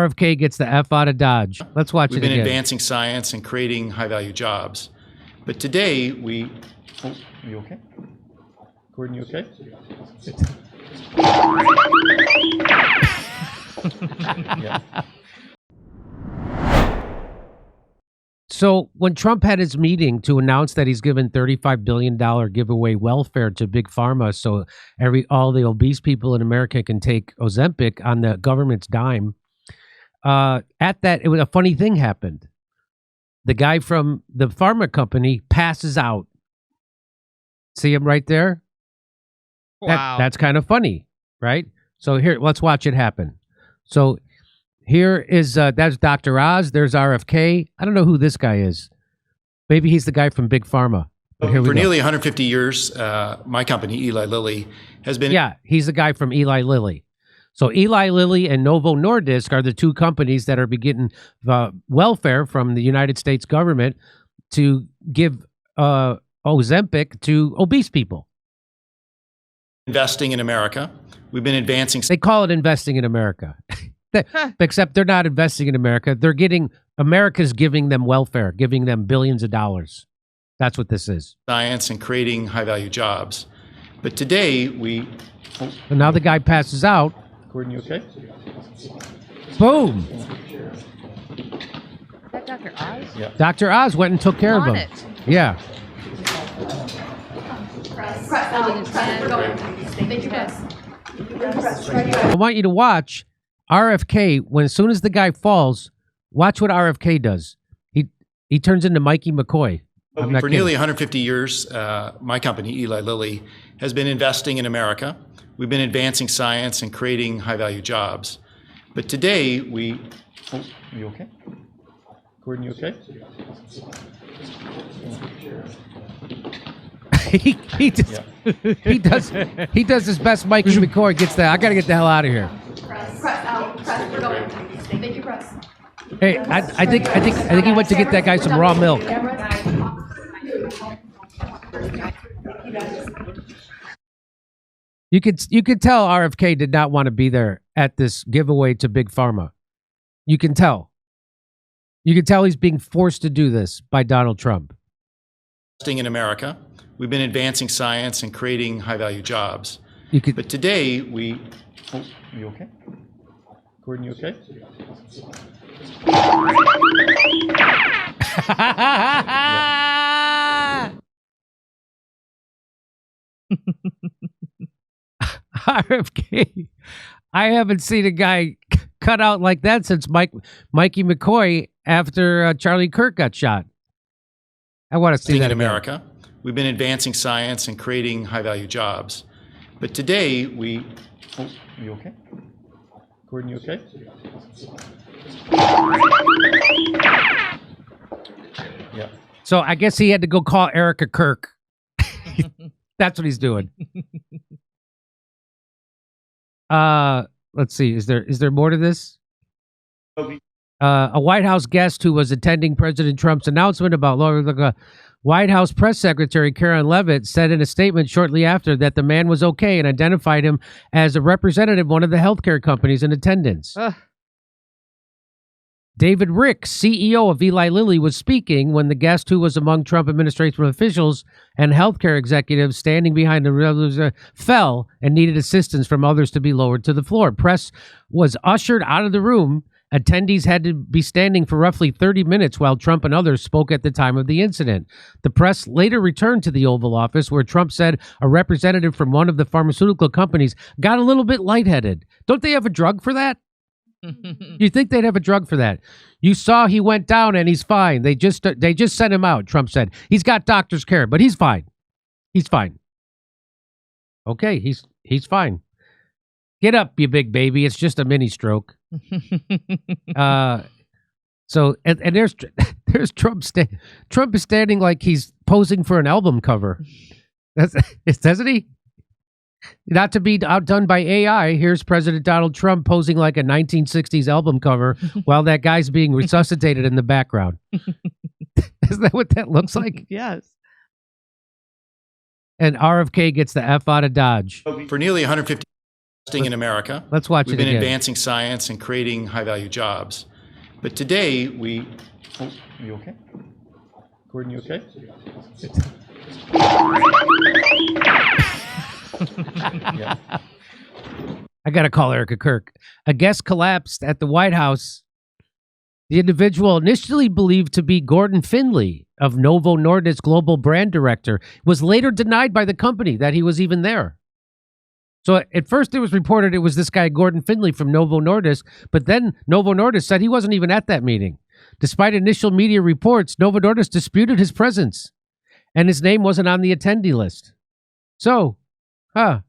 RFK gets the F out of Dodge. Let's watch it again. We've been advancing science and creating high-value jobs. But today, we... Oh, are you okay? Gordon, you okay? Yeah. So when Trump had his meeting to announce that he's given $35 billion giveaway welfare to Big Pharma so all the obese people in America can take Ozempic on the government's dime, at that, a funny thing happened. The guy from the pharma company passes out. See him right there? Wow. That's kind of funny, right? So here, let's watch it happen. So here is, that's Dr. Oz. There's RFK. I don't know who this guy is. Maybe he's the guy from Big Pharma. But here we For go. nearly 150 years, my company, Eli Lilly, has been... Yeah, he's the guy from Eli Lilly. So Eli Lilly and Novo Nordisk are the two companies that are getting welfare from the United States government to give Ozempic to obese people. Investing in America. We've been advancing... They call it investing in America. Except they're not investing in America. America's giving them welfare, giving them billions of dollars. That's what this is. Science and creating high-value jobs. But today, we... And now the guy passes out. Gordon, you okay? Boom. Is that Dr. Oz? Yeah. Dr. Oz went and took care of him. It. Yeah. I want you to watch RFK. As soon as the guy falls, watch what RFK does. He turns into Mikey McCoy. I'm not For kidding. nearly 150 years, my company, Eli Lilly, has been investing in America. We've been advancing science and creating high-value jobs. But today, we... Oh, are you okay? Gordon, you okay? he does his best. Mikey McCoy gets that. I got to get the hell out of here. Press out. Press. We're going. Thank you, press. Hey, I think he went to get that guy some raw milk. You could tell RFK did not want to be there at this giveaway to Big Pharma. You can tell. You can tell he's being forced to do this by Donald Trump. Investing in America. We've been advancing science and creating high-value jobs. But today, we... Oh, are you okay? Gordon, you okay? RFK. I haven't seen a guy cut out like that since Mikey McCoy after Charlie Kirk got shot. I want to see that in America. We've been advancing science and creating high-value jobs. But today, we... Oh, are you okay? Gordon, you okay? Yeah. So I guess he had to go call Erica Kirk. That's what he's doing. Let's see. Is there more to this? A White House guest who was attending President Trump's announcement about White House press secretary Karen Leavitt said in a statement shortly after that the man was okay and identified him as a representative of one of the healthcare companies in attendance. David Rick, CEO of Eli Lilly, was speaking when the guest, who was among Trump administration officials and healthcare executives standing behind the fell and needed assistance from others to be lowered to the floor. Press was ushered out of the room. Attendees had to be standing for roughly 30 minutes while Trump and others spoke at the time of the incident. The press later returned to the Oval Office, where Trump said a representative from one of the pharmaceutical companies got a little bit lightheaded. Don't they have a drug for that? You think they'd have a drug for that? You saw he went down and he's fine. They just sent him out. Trump said he's got doctor's care, but he's fine. He's fine. Okay, he's fine. Get up, you big baby. It's just a mini stroke. So there's Trump. Trump is standing like he's posing for an album cover. Doesn't he? Not to be outdone by AI, here's President Donald Trump posing like a 1960s album cover while that guy's being resuscitated in the background. Isn't that what that looks like? Yes. And RFK gets the F out of Dodge. For nearly 150 in America. Let's watch We've it been again. advancing science and creating high-value jobs. But today, we... Oh, are you okay? Gordon, you okay? Yeah. I got to call Erica Kirk. A guest collapsed at the White House. The individual, initially believed to be Gordon Findlay of Novo Nordisk Global Brand Director, was later denied by the company that he was even there. So at first it was reported it was this guy Gordon Findlay from Novo Nordisk, but then Novo Nordisk said he wasn't even at that meeting. Despite initial media reports, Novo Nordisk disputed his presence, and his name wasn't on the attendee list. So, there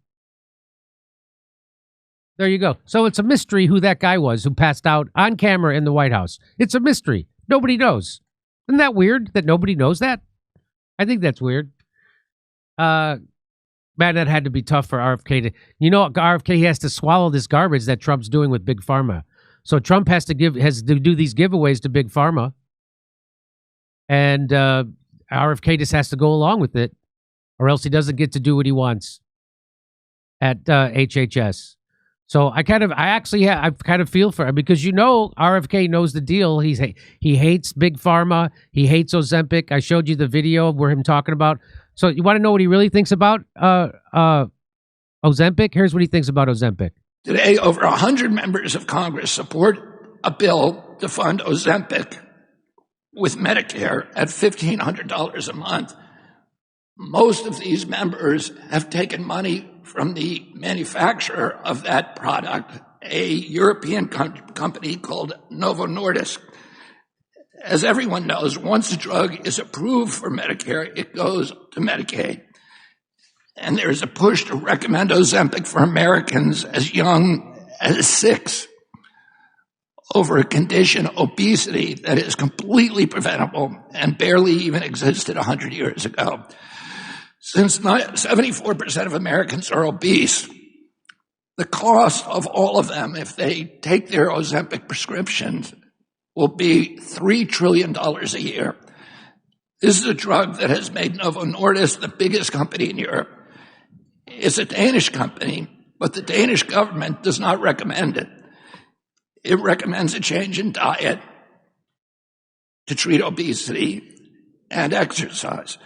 you go. So it's a mystery who that guy was who passed out on camera in the White House. It's a mystery. Nobody knows. Isn't that weird that nobody knows that? I think that's weird. Man, that had to be tough for RFK to, RFK has to swallow this garbage that Trump's doing with Big Pharma. So Trump has to do these giveaways to Big Pharma. And RFK just has to go along with it, or else he doesn't get to do what he wants at HHS. So I kind of feel for him because RFK knows the deal. He hates Big Pharma. He hates Ozempic. I showed you the video where him talking about. So you want to know what he really thinks about Ozempic? Here's what he thinks about Ozempic. Today, over 100 members of Congress support a bill to fund Ozempic with Medicare at $1,500 a month. Most of these members have taken money from the manufacturer of that product, a European company called Novo Nordisk. As everyone knows, once a drug is approved for Medicare, it goes to Medicaid. And there's a push to recommend Ozempic for Americans as young as 6 over a condition, obesity, that is completely preventable and barely even existed 100 years ago. Since 74% of Americans are obese, the cost of all of them, if they take their Ozempic prescriptions, will be $3 trillion a year. This is a drug that has made Novo Nordisk the biggest company in Europe. It's a Danish company, but the Danish government does not recommend it. It recommends a change in diet to treat obesity and exercise.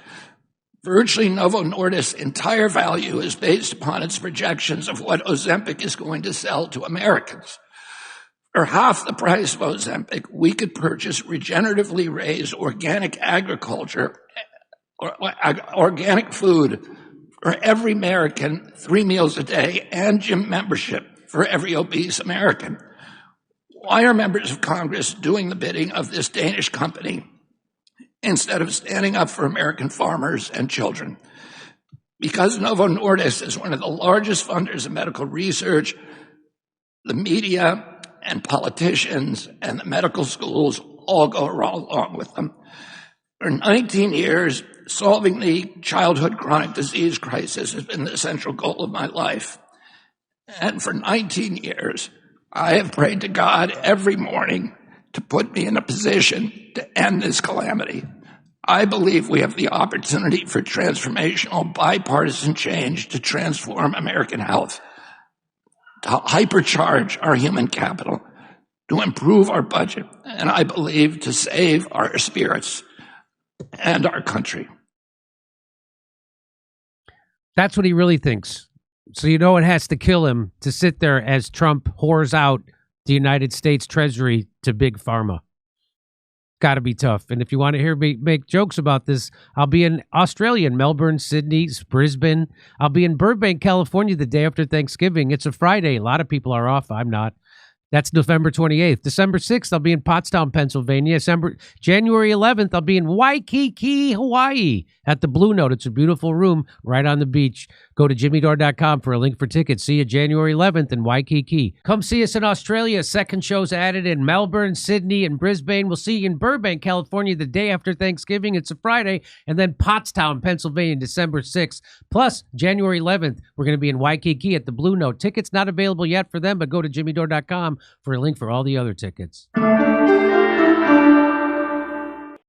Virtually Novo Nordisk's entire value is based upon its projections of what Ozempic is going to sell to Americans. For half the price of Ozempic, we could purchase regeneratively raised organic agriculture, or organic food for every American, 3 meals a day, and gym membership for every obese American. Why are members of Congress doing the bidding of this Danish company instead of standing up for American farmers and children? Because Novo Nordisk is one of the largest funders of medical research, the media and politicians and the medical schools all go along with them. For 19 years, solving the childhood chronic disease crisis has been the central goal of my life. And for 19 years, I have prayed to God every morning to put me in a position to end this calamity. I believe we have the opportunity for transformational bipartisan change to transform American health, to hypercharge our human capital, to improve our budget, and I believe to save our spirits and our country. That's what he really thinks. So it has to kill him to sit there as Trump whores out the United States Treasury to Big Pharma. Got to be tough. And if you want to hear me make jokes about this, I'll be in Australia, in Melbourne, Sydney, Brisbane. I'll be in Burbank, California the day after Thanksgiving. It's a Friday. A lot of people are off. I'm not. That's November 28th. December 6th, I'll be in Pottstown, Pennsylvania. January 11th, I'll be in Waikiki, Hawaii at the Blue Note. It's a beautiful room right on the beach. Go to jimmydore.com for a link for tickets. See you January 11th in Waikiki. Come see us in Australia. Second show's added in Melbourne, Sydney, and Brisbane. We'll see you in Burbank, California the day after Thanksgiving. It's a Friday. And then Pottstown, Pennsylvania, December 6th. Plus, January 11th, we're going to be in Waikiki at the Blue Note. Tickets not available yet for them, but go to jimmydore.com for a link for all the other tickets.